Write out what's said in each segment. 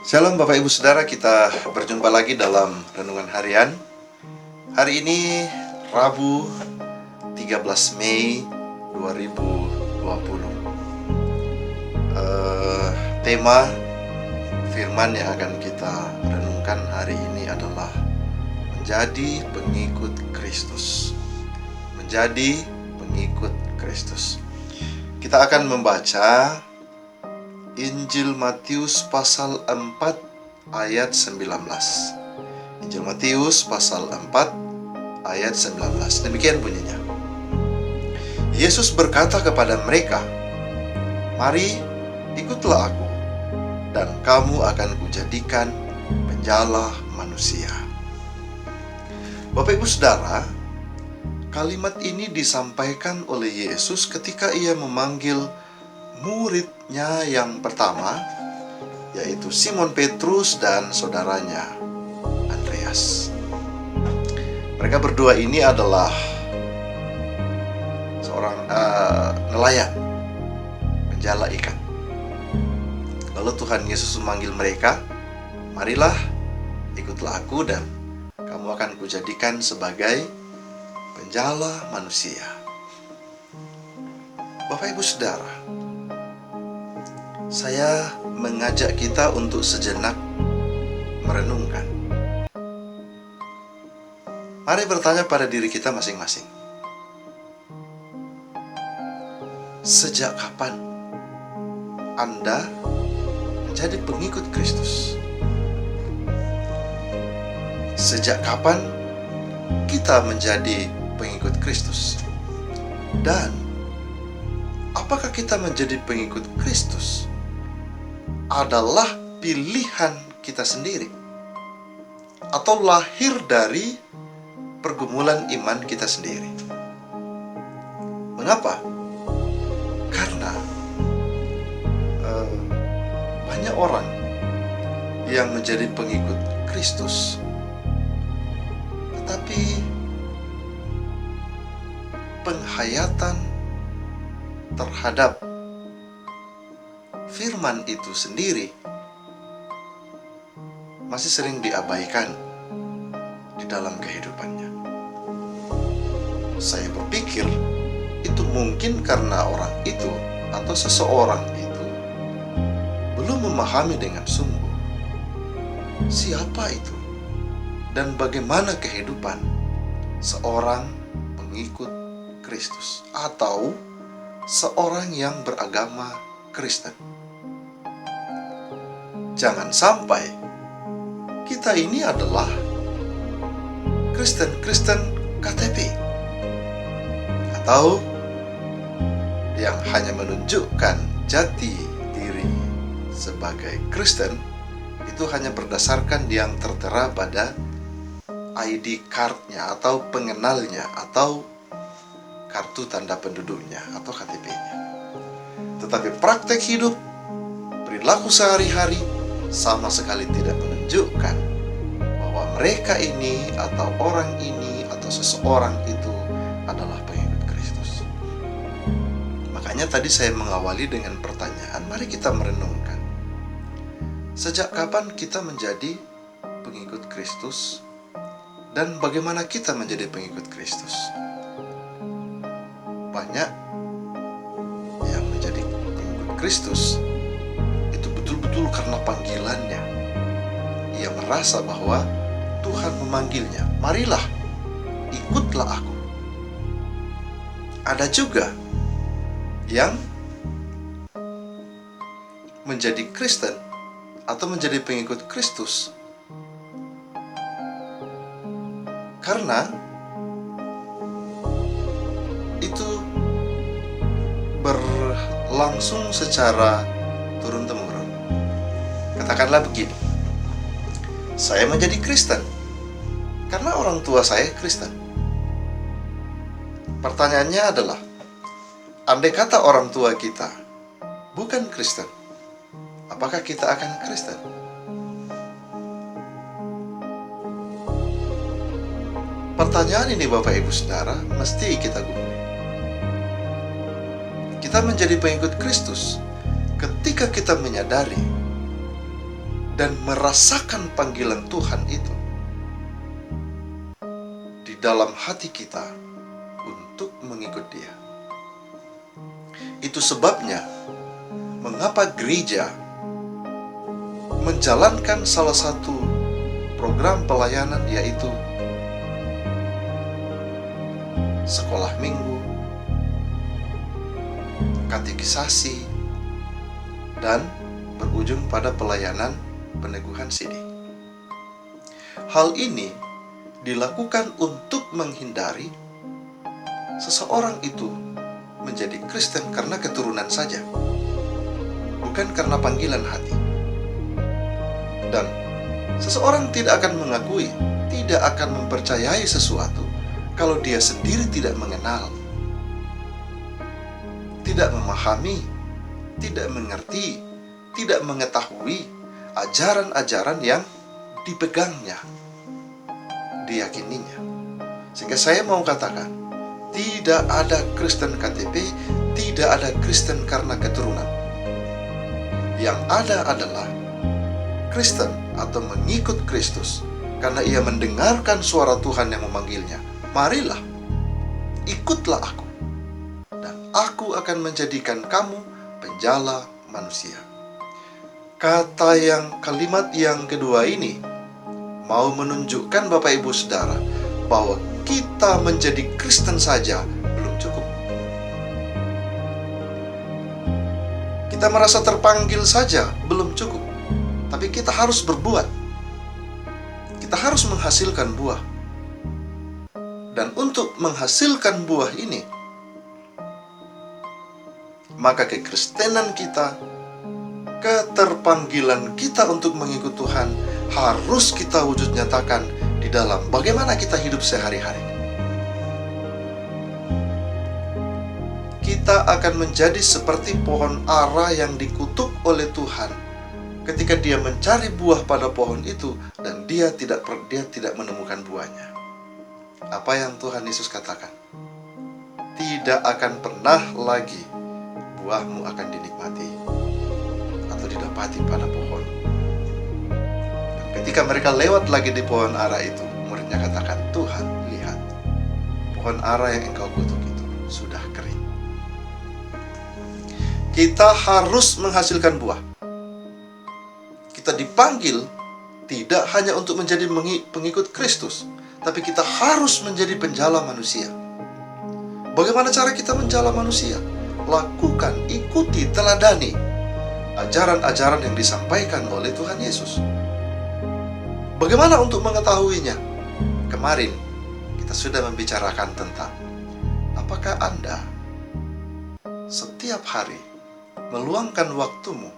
Shalom Bapak Ibu Saudara, kita berjumpa lagi dalam Renungan Harian. Hari ini Rabu 13 Mei 2020. Tema firman yang akan kita renungkan hari ini adalah menjadi pengikut Kristus. Menjadi pengikut Kristus. Kita akan membaca Injil Matius pasal 4 ayat 19. Injil Matius pasal 4 ayat 19. Demikian bunyinya. Yesus berkata kepada mereka, "Mari, ikutlah aku, dan kamu akan kujadikan penjala manusia." Bapak Ibu Saudara, kalimat ini disampaikan oleh Yesus ketika ia memanggil muridnya yang pertama, yaitu Simon Petrus dan saudaranya Andreas. Mereka berdua ini adalah seorang nelayan, penjala ikan. Lalu Tuhan Yesus memanggil mereka, "Marilah, ikutlah aku dan kamu akan kujadikan sebagai penjala manusia." Bapak Ibu Saudara, saya mengajak kita untuk sejenak merenungkan. Mari bertanya pada diri kita masing-masing. Sejak kapan Anda menjadi pengikut Kristus? Sejak kapan kita menjadi pengikut Kristus? Dan apakah kita menjadi pengikut Kristus adalah pilihan kita sendiri atau lahir dari pergumulan iman kita sendiri? Mengapa? Karena banyak orang yang menjadi pengikut Kristus, tetapi penghayatan terhadap firman itu sendiri masih sering diabaikan di dalam kehidupannya. Saya berpikir itu mungkin karena orang itu atau seseorang itu belum memahami dengan sungguh siapa itu dan bagaimana kehidupan seorang pengikut Kristus atau seorang yang beragama Kristen. Jangan sampai kita ini adalah Kristen KTP atau yang hanya menunjukkan jati diri sebagai Kristen itu hanya berdasarkan yang tertera pada ID card-nya atau pengenalnya atau kartu tanda penduduknya atau KTP-nya. Tetapi praktek hidup, perilaku sehari-hari sama sekali tidak menunjukkan bahwa mereka ini atau orang ini atau seseorang itu adalah pengikut Kristus. Makanya tadi saya mengawali dengan pertanyaan, mari kita merenungkan. Sejak kapan kita menjadi pengikut Kristus dan bagaimana kita menjadi pengikut Kristus? Banyak yang menjadi pengikut Kristus itu betul-betul karena panggilannya. Ia merasa bahwa Tuhan memanggilnya, "Marilah, ikutlah aku." Ada juga yang menjadi Kristen atau menjadi pengikut Kristus karena itu berlangsung secara turun-temurun. Katakanlah begini, saya menjadi Kristen karena orang tua saya Kristen. Pertanyaannya adalah, andai kata orang tua kita bukan Kristen, apakah kita akan Kristen? Pertanyaan ini Bapak Ibu Saudara mesti kita gumuli. Kita menjadi pengikut Kristus ketika kita menyadari dan merasakan panggilan Tuhan itu di dalam hati kita untuk mengikut Dia. Itu sebabnya mengapa gereja menjalankan salah satu program pelayanan, yaitu sekolah minggu, katekisasi, dan berujung pada pelayanan peneguhan sidi. Hal ini dilakukan untuk menghindari seseorang itu menjadi Kristen karena keturunan saja, bukan karena panggilan hati. Dan seseorang tidak akan mengakui, tidak akan mempercayai sesuatu kalau dia sendiri tidak mengenal, tidak memahami, tidak mengerti, tidak mengetahui ajaran-ajaran yang dipegangnya, diyakininya. Sehingga saya mau katakan, tidak ada Kristen KTP, tidak ada Kristen karena keturunan. Yang ada adalah Kristen atau mengikut Kristus karena ia mendengarkan suara Tuhan yang memanggilnya. Marilah, ikutlah aku, dan aku akan menjadikan kamu penjala manusia. Kalimat yang kedua ini mau menunjukkan Bapak Ibu Saudara bahwa kita menjadi Kristen saja belum cukup. Kita merasa terpanggil saja belum cukup. Tapi kita harus berbuat. Kita harus menghasilkan buah. Dan untuk menghasilkan buah ini, maka kekristenan kita, keterpanggilan kita untuk mengikut Tuhan harus kita wujud nyatakan di dalam bagaimana kita hidup sehari-hari. Kita akan menjadi seperti pohon ara yang dikutuk oleh Tuhan ketika dia mencari buah pada pohon itu dan dia tidak menemukan buahnya. Apa yang Tuhan Yesus katakan? Tidak akan pernah lagi buahmu akan dinikmati atau didapati pada pohon. Dan ketika mereka lewat lagi di pohon ara itu, muridnya katakan, Tuhan, lihat, pohon ara yang engkau kutuk itu sudah kering. Kita harus menghasilkan buah. Kita dipanggil tidak hanya untuk menjadi pengikut Kristus, tapi kita harus menjadi penjala manusia. Bagaimana cara kita menjala manusia? Lakukan, ikuti, teladani ajaran-ajaran yang disampaikan oleh Tuhan Yesus. Bagaimana untuk mengetahuinya? Kemarin kita sudah membicarakan tentang apakah Anda setiap hari meluangkan waktumu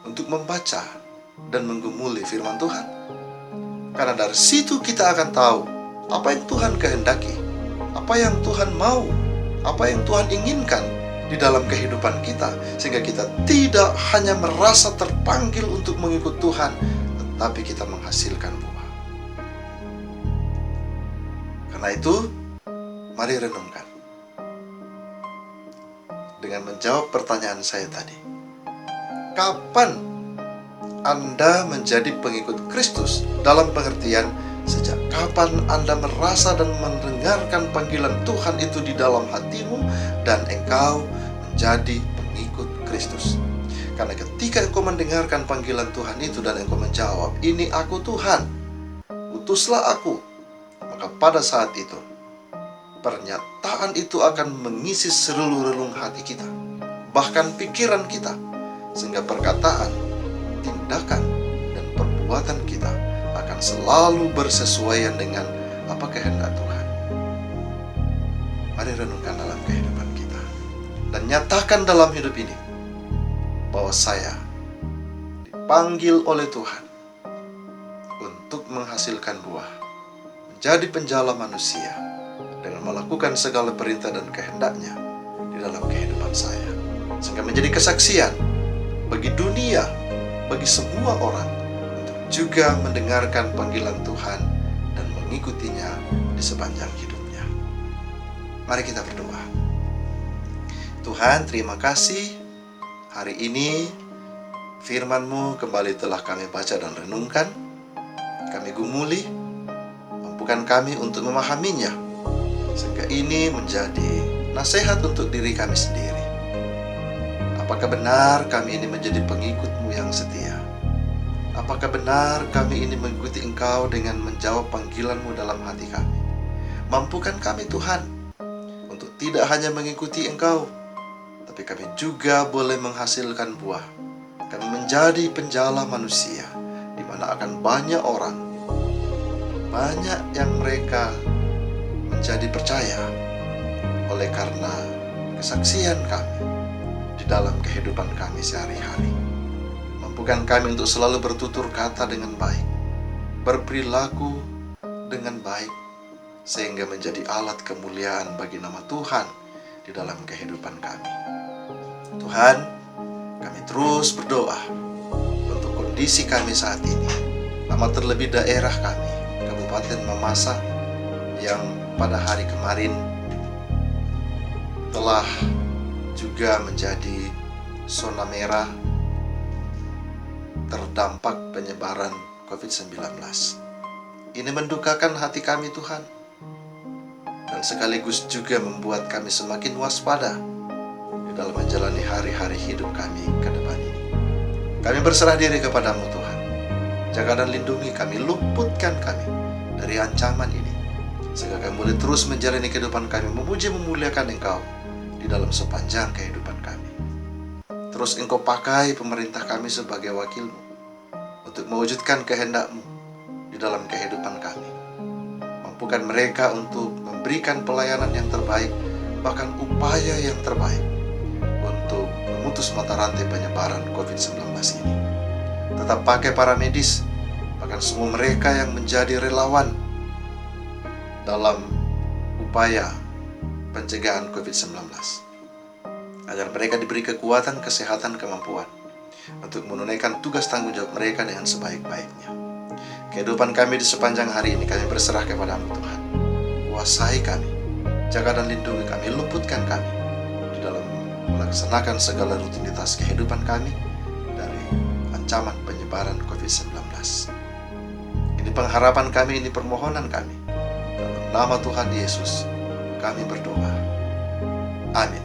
untuk membaca dan menggumuli firman Tuhan. Karena dari situ kita akan tahu apa yang Tuhan kehendaki, apa yang Tuhan mau, apa yang Tuhan inginkan di dalam kehidupan kita, sehingga kita tidak hanya merasa terpanggil untuk mengikut Tuhan, tetapi kita menghasilkan buah. Karena itu, mari renungkan dengan menjawab pertanyaan saya tadi. Kapan Anda menjadi pengikut Kristus? Dalam pengertian, sejak kapan Anda merasa dan mendengarkan panggilan Tuhan itu di dalam hatimu dan engkau menjadi pengikut Kristus? Karena ketika engkau mendengarkan panggilan Tuhan itu dan engkau menjawab, ini aku Tuhan, utuslah aku, maka pada saat itu pernyataan itu akan mengisi seluruh relung hati kita, bahkan pikiran kita, sehingga perkataan, tindakan, dan perbuatan kita akan selalu bersesuaian dengan apa kehendak Tuhan. Mari renungkan dalam kehidupan kita dan nyatakan dalam hidup ini bahwa saya dipanggil oleh Tuhan untuk menghasilkan buah, menjadi penjala manusia dengan melakukan segala perintah dan kehendaknya di dalam kehidupan saya, sehingga menjadi kesaksian bagi dunia, bagi semua orang untuk juga mendengarkan panggilan Tuhan dan mengikutinya di sepanjang hidupnya. Mari kita berdoa. Tuhan, terima kasih hari ini Firman-Mu kembali telah kami baca dan renungkan, kami gumuli, mampukan kami untuk memahaminya, sehingga ini menjadi nasihat untuk diri kami sendiri. Apakah benar kami ini menjadi pengikut-Mu yang setia? Apakah benar kami ini mengikuti Engkau dengan menjawab panggilan-Mu dalam hati kami? Mampukan kami Tuhan untuk tidak hanya mengikuti Engkau, tapi kami juga boleh menghasilkan buah. Kami menjadi penjala manusia, di mana akan banyak orang, banyak yang mereka menjadi percaya oleh karena kesaksian kami di dalam kehidupan kami sehari-hari. Mampukan kami untuk selalu bertutur kata dengan baik, berperilaku dengan baik, sehingga menjadi alat kemuliaan bagi nama Tuhan di dalam kehidupan kami. Tuhan, kami terus berdoa untuk kondisi kami saat ini, amat terlebih daerah kami, Kabupaten Mamasa, yang pada hari kemarin telah juga menjadi zona merah terdampak penyebaran COVID-19. Ini mendukakan hati kami Tuhan, dan sekaligus juga membuat kami semakin waspada di dalam menjalani hari-hari hidup kami ke depan ini. Kami berserah diri kepadamu Tuhan. Jaga dan lindungi kami, luputkan kami dari ancaman ini, sehingga kami boleh terus menjalani kehidupan kami, memuji memuliakan Engkau di dalam sepanjang kehidupan kami. Terus Engkau pakai pemerintah kami sebagai wakil-Mu untuk mewujudkan kehendak-Mu di dalam kehidupan kami. Mampukan mereka untuk memberikan pelayanan yang terbaik, bahkan upaya yang terbaik untuk memutus mata rantai penyebaran COVID-19 ini. Tetap pakai para medis, bahkan semua mereka yang menjadi relawan dalam upaya pencegahan COVID-19, agar mereka diberi kekuatan, kesehatan, kemampuan untuk menunaikan tugas tanggung jawab mereka dengan sebaik-baiknya. Kehidupan kami di sepanjang hari ini kami berserah kepada-Mu Tuhan. Kuasai kami, jaga dan lindungi kami, luputkan kami di dalam melaksanakan segala rutinitas kehidupan kami dari ancaman penyebaran COVID-19. Ini pengharapan kami, ini permohonan kami. Dalam nama Tuhan Yesus kami berdoa. Amin.